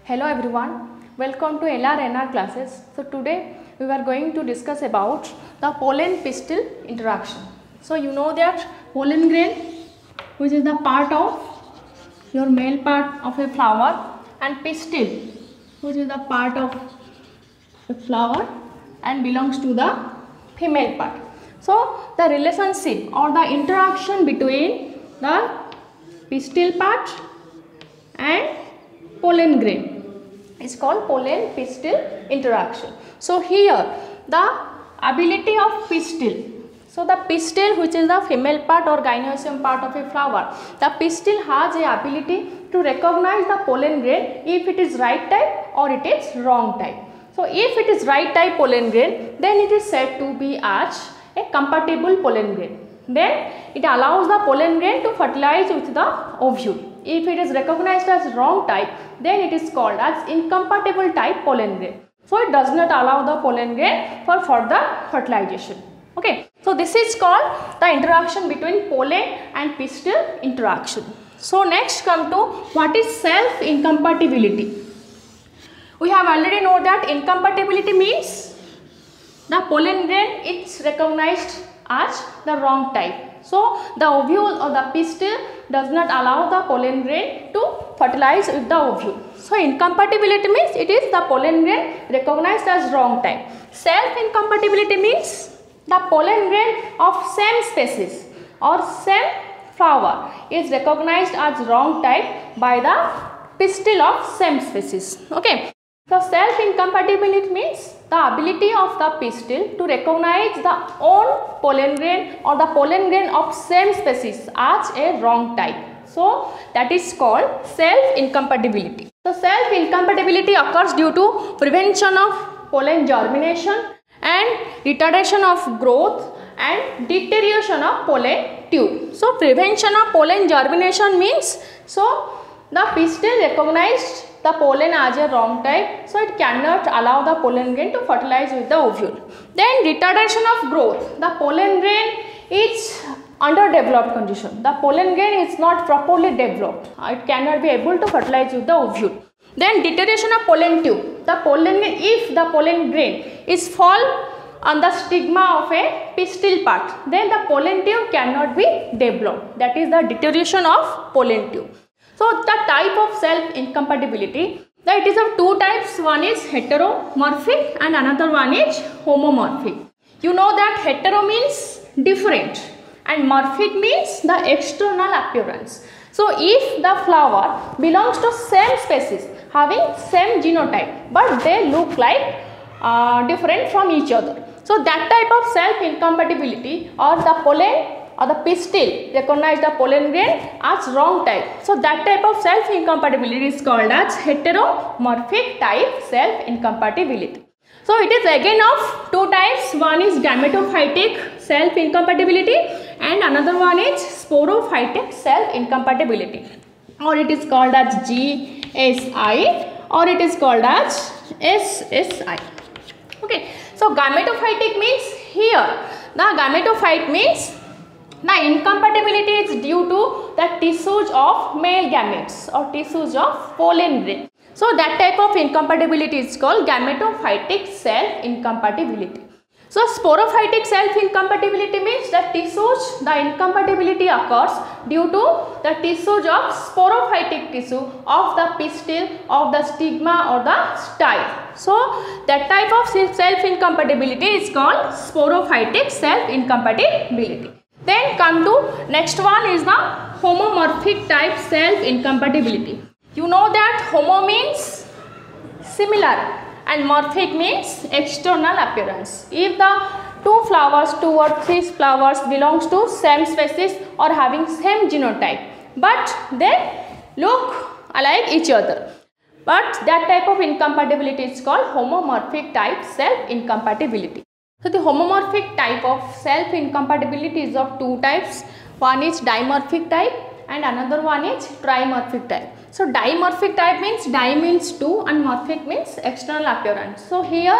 Hello everyone, welcome to LR/NR classes. So today we are going to discuss about the pollen pistil interaction. So you know that pollen grain, which is the part of your male part of a flower, and pistil, which is the part of a flower and belongs to the female part. So the relationship or the interaction between the pistil part and pollen grain is called pollen pistil interaction. So here the ability of pistil, so the pistil, which is the female part or gynoecium part of a flower, the pistil has a ability to recognize the pollen grain if it is right type or it is wrong type. So if it is right type pollen grain, then it is said to be as a compatible pollen grain. Then it allows the pollen grain to fertilize with the ovule. If it is recognized as wrong type, then it is called as incompatible type pollen grain. So it does not allow the pollen grain for further fertilization. Okay. So this is called the interaction between pollen and pistil interaction. So next come to what is self incompatibility. We have already know that incompatibility means the pollen grain is recognized as the wrong type. So the ovule or the pistil does not allow the pollen grain to fertilize with the ovule. So incompatibility means it is the pollen grain recognized as wrong type. Self incompatibility means the pollen grain of same species or same flower is recognized as wrong type by the pistil of same species. Okay. So self incompatibility means the ability of the pistil to recognize the own pollen grain or the pollen grain of same species as a wrong type. So that is called self incompatibility. So self incompatibility occurs due to prevention of pollen germination and retardation of growth and deterioration of pollen tube. So prevention of pollen germination means, so the pistil recognized the pollen as a wrong type, so it cannot allow the pollen grain to fertilize with the ovule. Then retardation of growth, the pollen grain is underdeveloped condition. The pollen grain is not properly developed. It cannot be able to fertilize with the ovule. Then deterioration of pollen tube. The pollen grain, if the pollen grain is fall on the stigma of a pistil part, then the pollen tube cannot be developed. That is the deterioration of pollen tube. So the type of self incompatibility, that it is of two types. One is heteromorphic and another one is homomorphic. You know that hetero means different and morphic means the external appearance. So if the flower belongs to same species having same genotype but they look like different from each other, so that type of self incompatibility or the pollen or the pistil recognize the pollen grain as wrong type. So that type of self incompatibility is called as heteromorphic type self incompatibility. So it is again of two types. One is gametophytic self incompatibility and another one is sporophytic self incompatibility, or it is called as GSI or it is called as SSI. Okay. So gametophytic means, here the gametophyte means the incompatibility is due to the tissues of male gametes or tissues of pollen grain. So that type of incompatibility is called gametophytic self incompatibility. So sporophytic self incompatibility means the tissues, the incompatibility occurs due to the tissues of sporophytic tissue of the pistil, of the stigma or the style. So that type of self incompatibility is called sporophytic self incompatibility. Then come to next one is the homomorphic type self incompatibility. You know that homo means similar and morphic means external appearance. If the two flowers, two or three flowers belongs to same species or having same genotype but they look alike each other, but that type of incompatibility is called homomorphic type self incompatibility. So the homomorphic type of self incompatibility is of two types. One is dimorphic type and another one is trimorphic type. So dimorphic type means di means two and morphic means external appearance. So here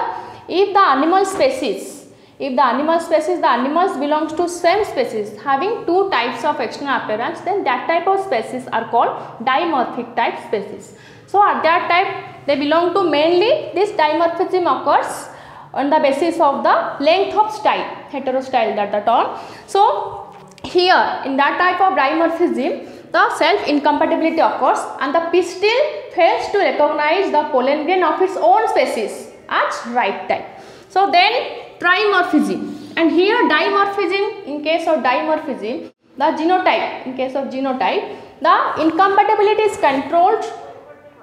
if the animal species, the animals belongs to same species having two types of external appearance, then that type of species are called dimorphic type species. So at that type they belong to mainly this dimorphism occurs on the basis of the length of style, heterostyle that the term. So here in that type of dimorphism, the self incompatibility occurs and the pistil fails to recognize the pollen grain of its own species as right type. So then trimorphism, and here dimorphism, in case of dimorphism, the genotype, in case of genotype, the incompatibility is controlled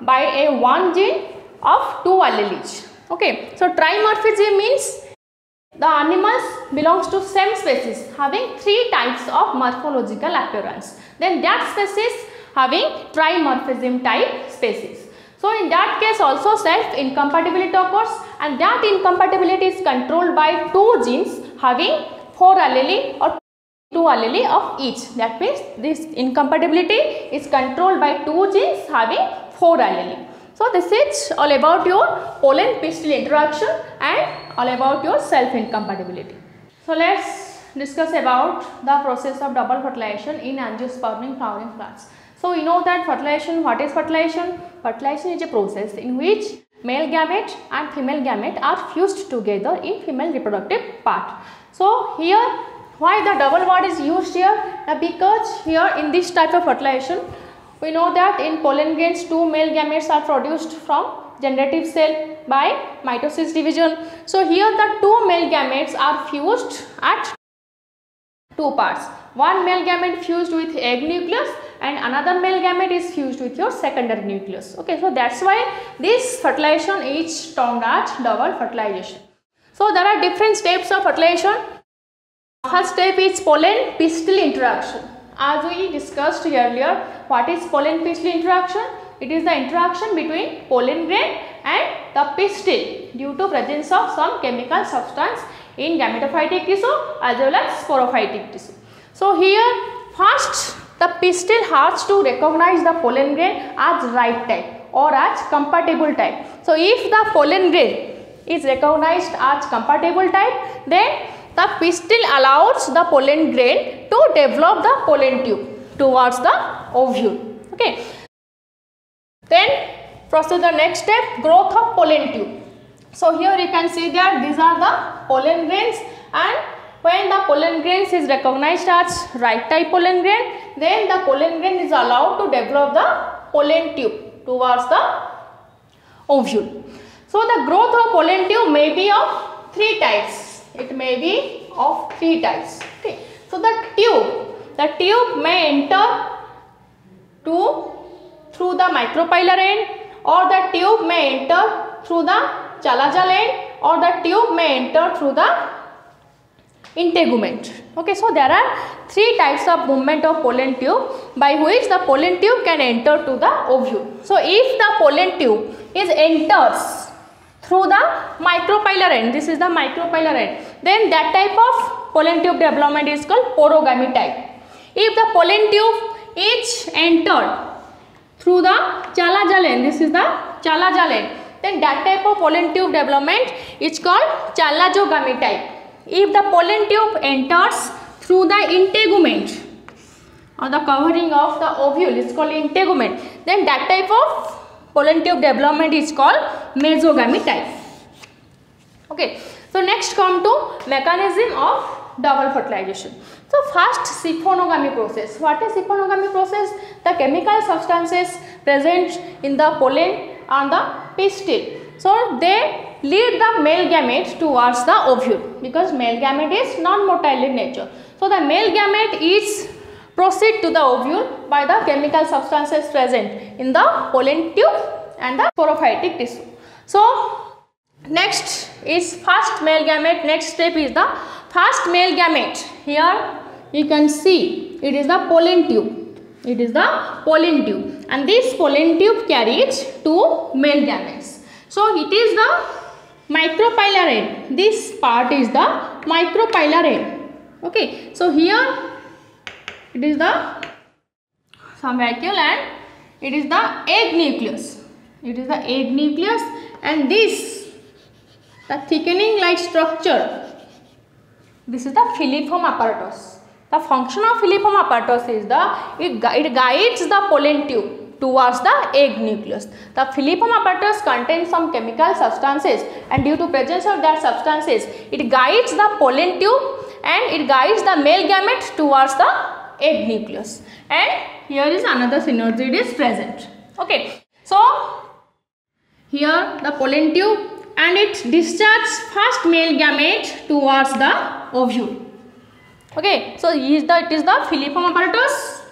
by a one gene of two alleles. Okay, so trimorphism means the animals belongs to same species having three types of morphological appearance. Then that species having trimorphism type species. So in that case also self incompatibility occurs, and that incompatibility is controlled by two genes having 4 allele or 2 allele of each. That means this incompatibility is controlled by two genes having 4 allele. So this is all about your pollen pistil interaction and all about your self incompatibility. So let's discuss about the process of double fertilization in angiospermic flowering plants. So you know that fertilization, what is fertilization? Fertilization is a process in which male gamete and female gamete are fused together in female reproductive part. So here why the double word is used here? Because here in this type of fertilization, we know that in pollen grains 2 male gametes are produced from generative cell by mitosis division. So here the 2 male gametes are fused at 2 parts. One male gamete fused with egg nucleus and another male gamete is fused with your secondary nucleus. Okay, so that's why this fertilization is termed as double fertilization. So there are different steps of fertilization. First step is pollen pistil interaction. As we discussed earlier, what is pollen pistil interaction? It is the interaction between pollen grain and the pistil due to presence of some chemical substance in gametophytic tissue as well as sporophytic tissue. So here first the pistil has to recognize the pollen grain as right type or as compatible type. So if the pollen grain is recognized as compatible type, then the pistil allows the pollen grain to develop the pollen tube towards the ovule. Okay. Then proceed the next step, growth of pollen tube. So here you can see that these are the pollen grains, and when the pollen grains is recognized as right type pollen grain, then the pollen grain is allowed to develop the pollen tube towards the ovule. So the growth of pollen tube may be of 3 types. It may be of 3 types. Okay. So the tube may enter through the micropylar end, or the tube may enter through the chalazal end, or the tube may enter through the integument. Okay, so there are 3 types of movement of pollen tube by which the pollen tube can enter to the ovule. So if the pollen tube enters through the micropylar end, this is the micropylar end, then that type of pollen tube development is called porogamy type. If the pollen tube is entered through the chalazal end, this is the chalazal end, then that type of pollen tube development is called chalazogamy type. If the pollen tube enters through the integument or the covering of the ovule is called integument, then that type of pollen tube development is called mesogamy type. Okay, so next come to mechanism of double fertilization. So first, siphonogamy process. What is siphonogamy process? The chemical substances present in the pollen and the pistil, so they lead the male gamete towards the ovule, because male gamete is non-motile in nature. So the male gamete is proceed to the ovule by the chemical substances present in the pollen tube and the sporophytic tissue. So next is first male gamete. Next step is the first male gamete. Here you can see it is the pollen tube. It is the pollen tube, and this pollen tube carries 2 male gametes. So it is the micropylar end. This part is the micropylar end. Okay, so here it is the some vacuole and it is the egg nucleus. It is the egg nucleus, and this the thickening like structure, this is the filiform apparatus. The function of filiform apparatus is it guides the pollen tube towards the egg nucleus. The Phyllium apparatus contains some chemical substances, and due to presence of that substances, it guides the pollen tube and it guides the male gamete towards the egg nucleus. And here is another synergy is present. Okay, so here the pollen tube and it discharges first male gamete towards the ovule. Okay, so it is the Phyllium apparatus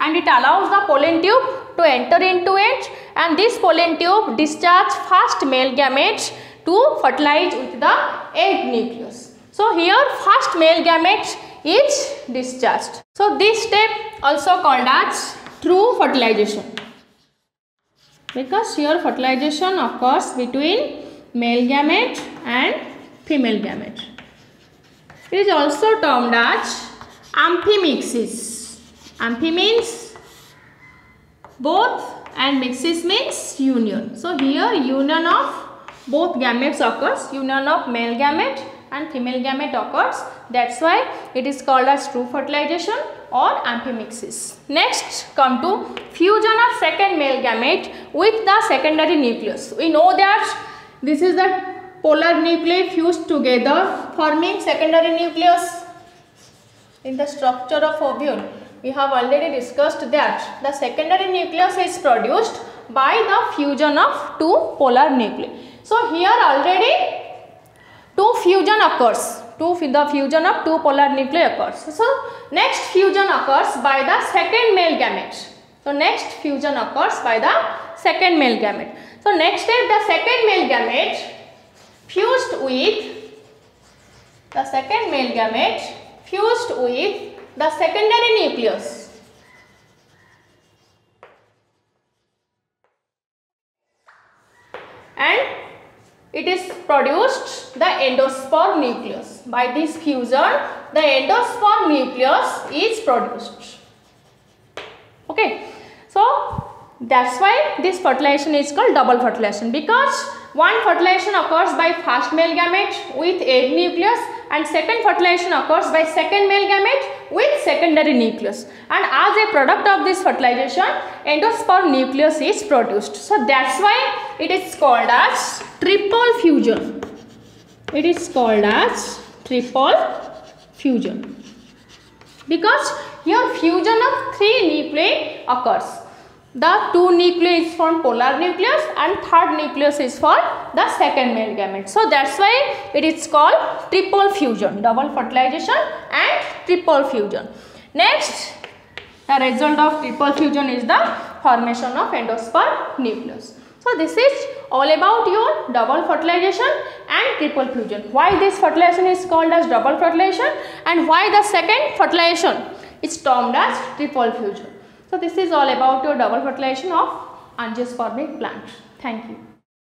and it allows the pollen tube to enter into it, and this pollen tube discharges first male gamete to fertilize with the egg nucleus. So here first male gamete is discharged. So this step also called as true fertilization, because here fertilization occurs between male gamete and female gamete. It is also termed as amphimixis. Amphi means both and mixis means union. So here union of both gametes occurs, union of male gamete and female gamete occurs. That's why it is called as true fertilization or amphimixis. Next come to fusion of second male gamete with the secondary nucleus. We know that this is the polar nuclei fused together forming secondary nucleus. In the structure of ovule, we have already discussed that the secondary nucleus is produced by the fusion of two polar nuclei. So here already two fusion occurs. The fusion of two polar nuclei occurs. So next fusion occurs by the second male gamete. So next fusion occurs by the second male gamete. So next step, the second male gamete fused with the secondary nucleus. And it is produced the endospore nucleus. By this fusion, the endospore nucleus is produced. Okay, so that's why this fertilization is called double fertilization, because one fertilization occurs by first male gamete with egg nucleus and second fertilization occurs by second male gamete with secondary nucleus, and as a product of this fertilization endospore nucleus is produced. So that's why it is called as triple fusion. It is called as triple fusion because here fusion of three nuclei occurs. The two nuclei is from polar nucleus and third nucleus is for the second male gamete. So that's why it is called triple fusion, double fertilization and triple fusion. Next, the result of triple fusion is the formation of endospore nucleus. So this is all about your double fertilization and triple fusion. Why this fertilization is called as double fertilization and why the second fertilization is termed as triple fusion. So this is all about your double fertilization of angiospermic plant. Thank you.